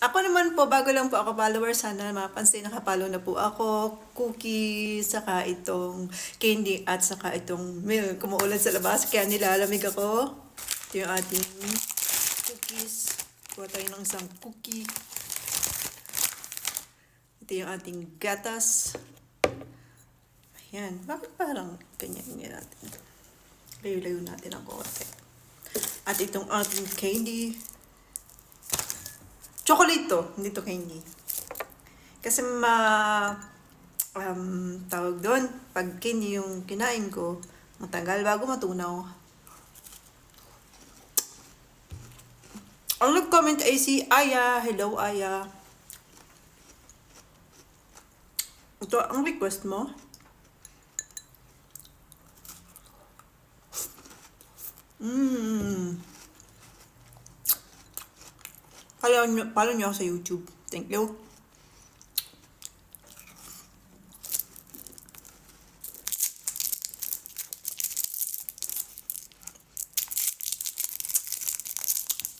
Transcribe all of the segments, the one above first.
Ako naman po, bago lang po ako follower, sana mapansin, nakapalo na po ako. Cookies, saka itong candy, at saka itong milk. Kumuulan sa labas, kaya nilalamig ako. Ito yung ating cookies. Kuha tayo ng isang cookie. Ito yung ating gatas. Ayan, bakit parang ganyan natin? Layo-layo natin ang konti. At itong ating candy. Chocolate to, hindi to candy. Kasi tawag doon, pag candy yung kinain ko, matagal bago matunaw. Ang nag-comment ay si Aya. Hello, Aya. Ito ang request mo. Follow nyo ako sa YouTube. Thank you.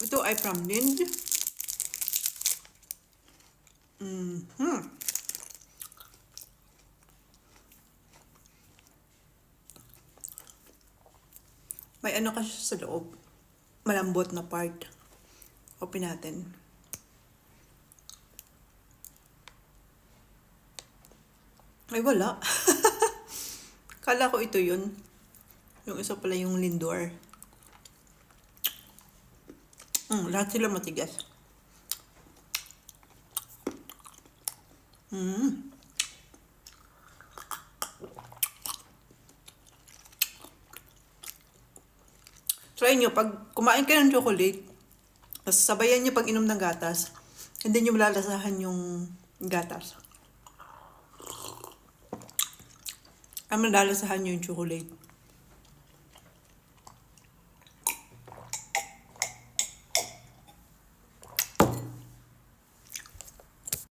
Ito ay from Lind. May ano kasi sa loob. Malambot na part. Open natin. Ay, wala. Kala ko ito yun. Yung isa pala yung Lindor. Lahat sila matigas. Try nyo, pag kumain kayo ng chocolate, tapos sabayan nyo pag inom ng gatas, hindi nyo malalasahan yung gatas. Ang malalasahan nyo yung chocolate.